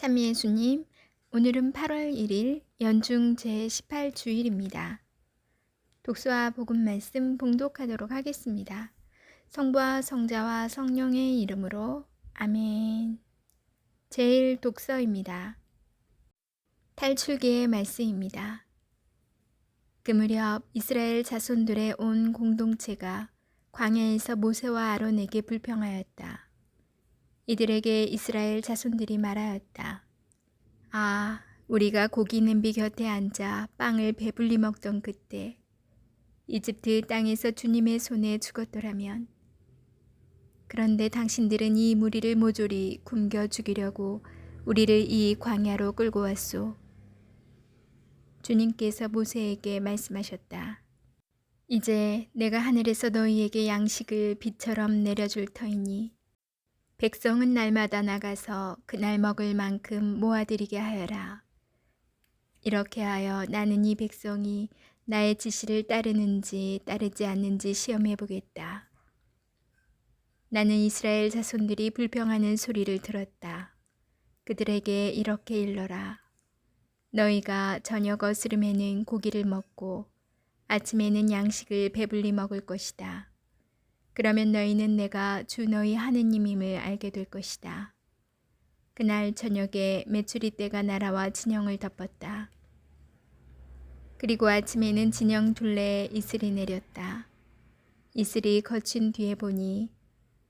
찬미 예수님, 오늘은 8월 1일 연중 제18주일입니다. 독서와 복음 말씀 봉독하도록 하겠습니다. 성부와 성자와 성령의 이름으로 아멘. 제일 독서입니다. 탈출기의 말씀입니다. 그 무렵 이스라엘 자손들의 온 공동체가 광야에서 모세와 아론에게 불평하였다. 이들에게 이스라엘 자손들이 말하였다. 아, 우리가 고기 냄비 곁에 앉아 빵을 배불리 먹던 그때 이집트 땅에서 주님의 손에 죽었더라면. 그런데 당신들은 이 무리를 모조리 굶겨 죽이려고 우리를 이 광야로 끌고 왔소. 주님께서 모세에게 말씀하셨다. 이제 내가 하늘에서 너희에게 양식을 비처럼 내려줄 터이니 백성은 날마다 나가서 그날 먹을 만큼 모아들이게 하여라. 이렇게 하여 나는 이 백성이 나의 지시를 따르는지 따르지 않는지 시험해 보겠다. 나는 이스라엘 자손들이 불평하는 소리를 들었다. 그들에게 이렇게 일러라. 너희가 저녁 어스름에는 고기를 먹고 아침에는 양식을 배불리 먹을 것이다. 그러면 너희는 내가 주 너희 하느님임을 알게 될 것이다. 그날 저녁에 메추리 떼가 나라와 진영을 덮었다. 그리고 아침에는 진영 둘레에 이슬이 내렸다. 이슬이 거친 뒤에 보니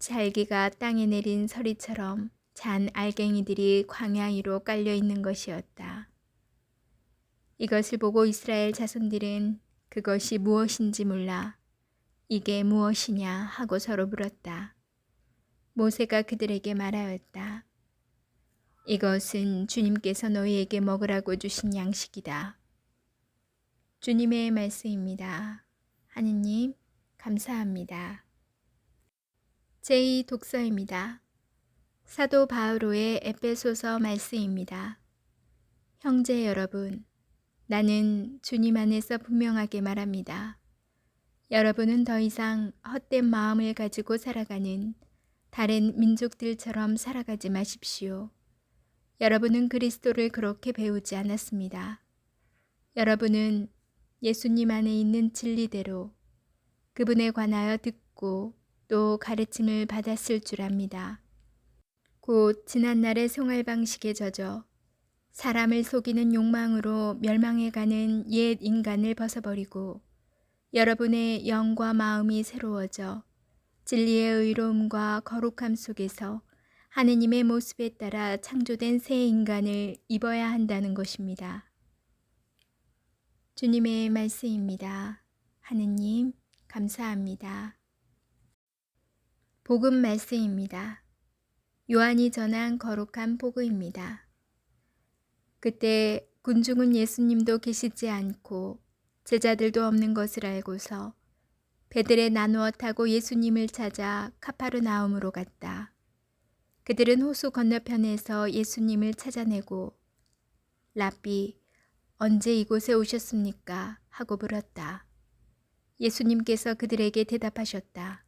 잘기가 땅에 내린 서리처럼 잔 알갱이들이 광야 위로 깔려 있는 것이었다. 이것을 보고 이스라엘 자손들은 그것이 무엇인지 몰라 이게 무엇이냐 하고 서로 물었다. 모세가 그들에게 말하였다. 이것은 주님께서 너희에게 먹으라고 주신 양식이다. 주님의 말씀입니다. 하느님, 감사합니다. 제2 독서입니다. 사도 바오로의 에베소서 말씀입니다. 형제 여러분, 나는 주님 안에서 분명하게 말합니다. 여러분은 더 이상 헛된 마음을 가지고 살아가는 다른 민족들처럼 살아가지 마십시오. 여러분은 그리스도를 그렇게 배우지 않았습니다. 여러분은 예수님 안에 있는 진리대로 그분에 관하여 듣고 또 가르침을 받았을 줄 압니다. 곧 지난날의 생활 방식에 젖어 사람을 속이는 욕망으로 멸망해가는 옛 인간을 벗어버리고 여러분의 영과 마음이 새로워져 진리의 의로움과 거룩함 속에서 하느님의 모습에 따라 창조된 새 인간을 입어야 한다는 것입니다. 주님의 말씀입니다. 하느님, 감사합니다. 복음 말씀입니다. 요한이 전한 거룩한 복음입니다. 그때 군중은 예수님도 계시지 않고 제자들도 없는 것을 알고서 배들에 나누어 타고 예수님을 찾아 카파르나움으로 갔다. 그들은 호수 건너편에서 예수님을 찾아내고 라삐, 언제 이곳에 오셨습니까? 하고 물었다. 예수님께서 그들에게 대답하셨다.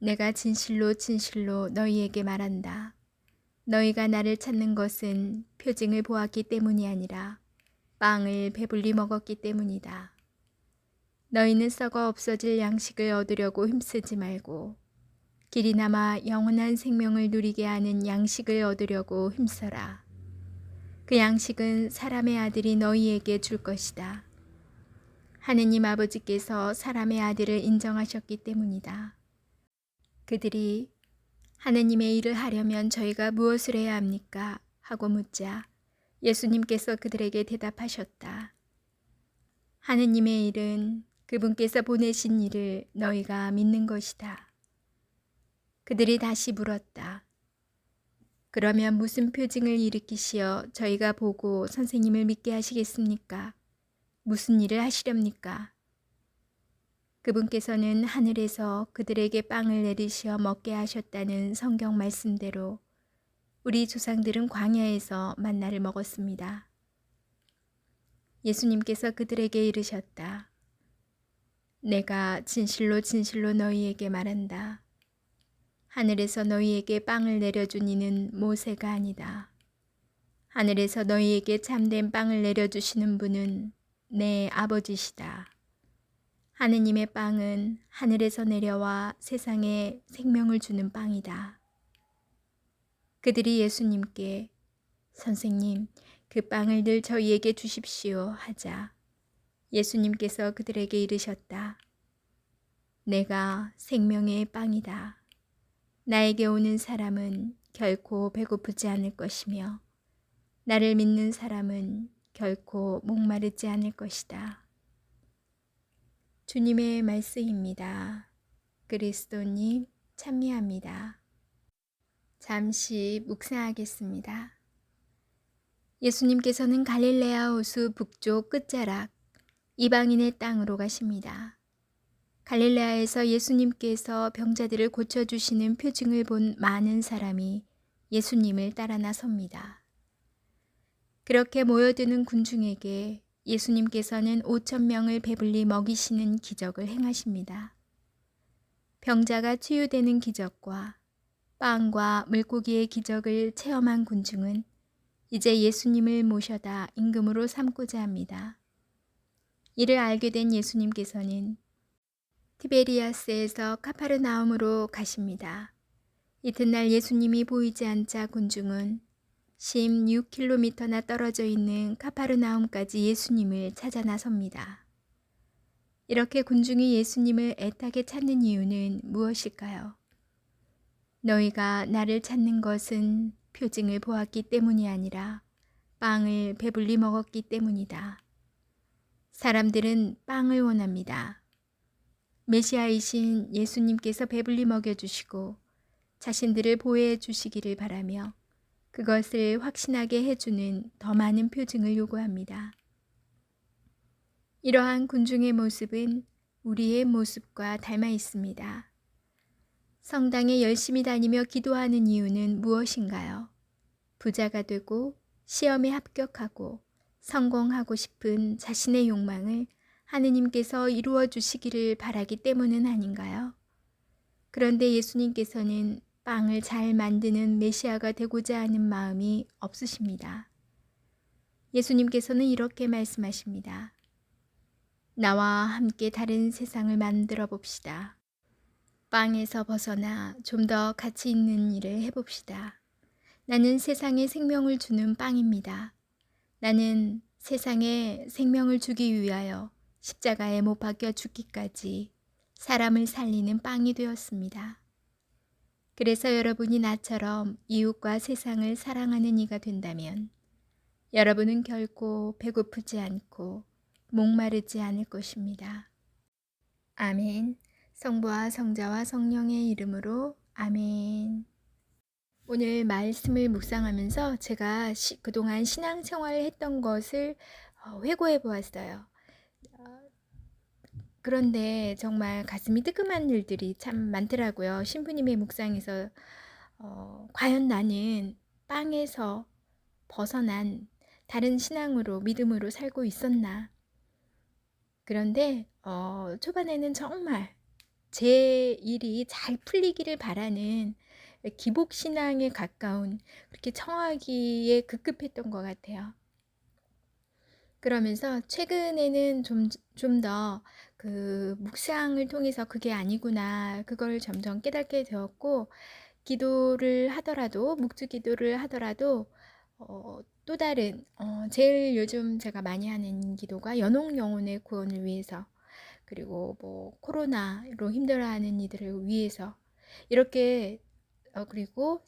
내가 진실로 진실로 너희에게 말한다. 너희가 나를 찾는 것은 표징을 보았기 때문이 아니라 빵을 배불리 먹었기 때문이다. 너희는 썩어 없어질 양식을 얻으려고 힘쓰지 말고 길이 남아 영원한 생명을 누리게 하는 양식을 얻으려고 힘써라. 그 양식은 사람의 아들이 너희에게 줄 것이다. 하느님 아버지께서 사람의 아들을 인정하셨기 때문이다. 그들이 하느님의 일을 하려면 저희가 무엇을 해야 합니까? 하고 묻자 예수님께서 그들에게 대답하셨다. 하느님의 일은 그분께서 보내신 일을 너희가 믿는 것이다. 그들이 다시 물었다. 그러면 무슨 표징을 일으키시어 저희가 보고 선생님을 믿게 하시겠습니까? 무슨 일을 하시렵니까? 그분께서는 하늘에서 그들에게 빵을 내리시어 먹게 하셨다는 성경 말씀대로 우리 조상들은 광야에서 만나를 먹었습니다. 예수님께서 그들에게 이르셨다. 내가 진실로 진실로 너희에게 말한다. 하늘에서 너희에게 빵을 내려준 이는 모세가 아니다. 하늘에서 너희에게 참된 빵을 내려주시는 분은 내 아버지시다. 하느님의 빵은 하늘에서 내려와 세상에 생명을 주는 빵이다. 그들이 예수님께 선생님, 그 빵을 늘 저희에게 주십시오 하자 예수님께서 그들에게 이르셨다. 내가 생명의 빵이다. 나에게 오는 사람은 결코 배고프지 않을 것이며 나를 믿는 사람은 결코 목마르지 않을 것이다. 주님의 말씀입니다. 그리스도님 찬미합니다. 잠시 묵상하겠습니다. 예수님께서는 갈릴레아 호수 북쪽 끝자락 이방인의 땅으로 가십니다. 갈릴레아에서 예수님께서 병자들을 고쳐주시는 표징을 본 많은 사람이 예수님을 따라 나섭니다. 그렇게 모여드는 군중에게 예수님께서는 5,000명을 배불리 먹이시는 기적을 행하십니다. 병자가 치유되는 기적과 빵과 물고기의 기적을 체험한 군중은 이제 예수님을 모셔다 임금으로 삼고자 합니다. 이를 알게 된 예수님께서는 티베리아스에서 카파르나움으로 가십니다. 이튿날 예수님이 보이지 않자 군중은 16km나 떨어져 있는 카파르나움까지 예수님을 찾아 나섭니다. 이렇게 군중이 예수님을 애타게 찾는 이유는 무엇일까요? 너희가 나를 찾는 것은 표징을 보았기 때문이 아니라 빵을 배불리 먹었기 때문이다. 사람들은 빵을 원합니다. 메시아이신 예수님께서 배불리 먹여주시고 자신들을 보호해 주시기를 바라며 그것을 확신하게 해주는 더 많은 표징을 요구합니다. 이러한 군중의 모습은 우리의 모습과 닮아 있습니다. 성당에 열심히 다니며 기도하는 이유는 무엇인가요? 부자가 되고 시험에 합격하고 성공하고 싶은 자신의 욕망을 하느님께서 이루어 주시기를 바라기 때문은 아닌가요? 그런데 예수님께서는 빵을 잘 만드는 메시아가 되고자 하는 마음이 없으십니다. 예수님께서는 이렇게 말씀하십니다. 나와 함께 다른 세상을 만들어 봅시다. 빵에서 벗어나 좀 더 가치 있는 일을 해봅시다. 나는 세상에 생명을 주는 빵입니다. 나는 세상에 생명을 주기 위하여 십자가에 못 박혀 죽기까지 사람을 살리는 빵이 되었습니다. 그래서 여러분이 나처럼 이웃과 세상을 사랑하는 이가 된다면 여러분은 결코 배고프지 않고 목마르지 않을 것입니다. 아멘. 성부와 성자와 성령의 이름으로 아멘. 오늘 말씀을 묵상하면서 제가 그동안 신앙생활을 했던 것을 회고해 보았어요. 그런데 정말 가슴이 뜨끔한 일들이 참 많더라고요. 신부님의 묵상에서 과연 나는 빵에서 벗어난 다른 신앙으로 믿음으로 살고 있었나. 그런데 초반에는 정말 제 일이 잘 풀리기를 바라는 기복신앙에 가까운 그렇게 청하기에 급급했던 것 같아요. 그러면서 최근에는 좀 더 그 묵상을 통해서 그게 아니구나 그걸 점점 깨닫게 되었고 기도를 하더라도 묵주 기도를 하더라도 또 다른 제일 요즘 제가 많이 하는 기도가 연옥 영혼의 구원을 위해서 그리고 뭐 코로나로 힘들어하는 이들을 위해서 이렇게 그리고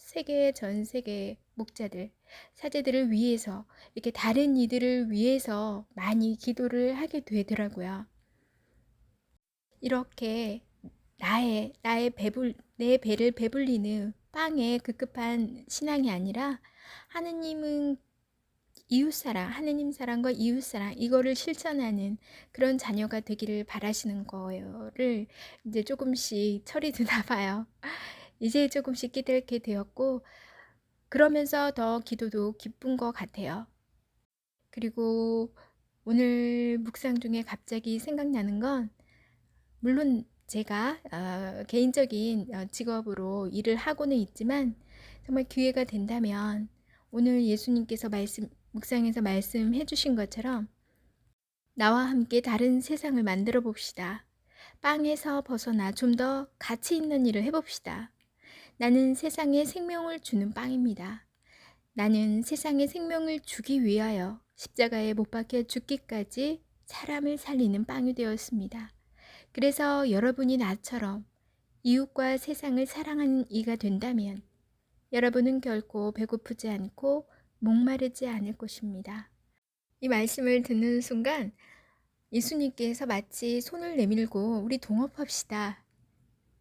전 세계 목자들, 사제들을 위해서 이렇게 다른 이들을 위해서 많이 기도를 하게 되더라고요. 이렇게 내 배를 배불리는 빵에 급급한 신앙이 아니라 하느님 사랑과 이웃 사랑 이거를 실천하는 그런 자녀가 되기를 바라시는 거를 이제 조금씩 철이 드나 봐요. 이제 조금씩 깨닫게 되었고 그러면서 더 기도도 기쁜 것 같아요. 그리고 오늘 묵상 중에 갑자기 생각나는 건 물론 제가 개인적인 직업으로 일을 하고는 있지만 정말 기회가 된다면 오늘 예수님께서 묵상에서 말씀해 주신 것처럼 나와 함께 다른 세상을 만들어 봅시다. 빵에서 벗어나 좀 더 가치 있는 일을 해봅시다. 나는 세상에 생명을 주는 빵입니다. 나는 세상에 생명을 주기 위하여 십자가에 못 박혀 죽기까지 사람을 살리는 빵이 되었습니다. 그래서 여러분이 나처럼 이웃과 세상을 사랑하는 이가 된다면 여러분은 결코 배고프지 않고 목마르지 않을 것입니다. 이 말씀을 듣는 순간 예수님께서 마치 손을 내밀고 우리 동업합시다.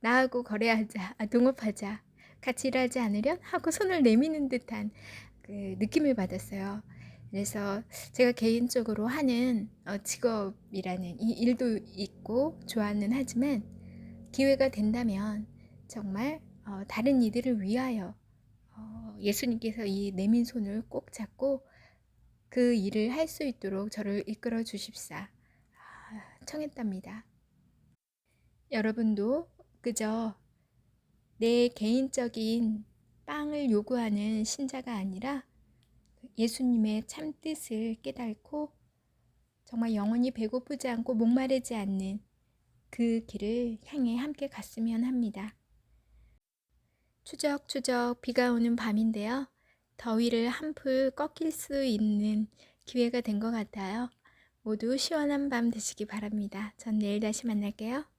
나하고 거래하자, 동업하자. 같이 일하지 않으련? 하고 손을 내미는 듯한 그 느낌을 받았어요. 그래서 제가 개인적으로 하는 직업이라는 이 일도 있고 좋아는 하지만 기회가 된다면 정말 다른 이들을 위하여 예수님께서 이 내민 손을 꼭 잡고 그 일을 할 수 있도록 저를 이끌어 주십사 청했답니다. 여러분도 그저 내 개인적인 빵을 요구하는 신자가 아니라 예수님의 참 뜻을 깨닫고 정말 영원히 배고프지 않고 목마르지 않는 그 길을 향해 함께 갔으면 합니다. 추적추적 비가 오는 밤인데요. 더위를 한풀 꺾일 수 있는 기회가 된 것 같아요. 모두 시원한 밤 되시기 바랍니다. 전 내일 다시 만날게요.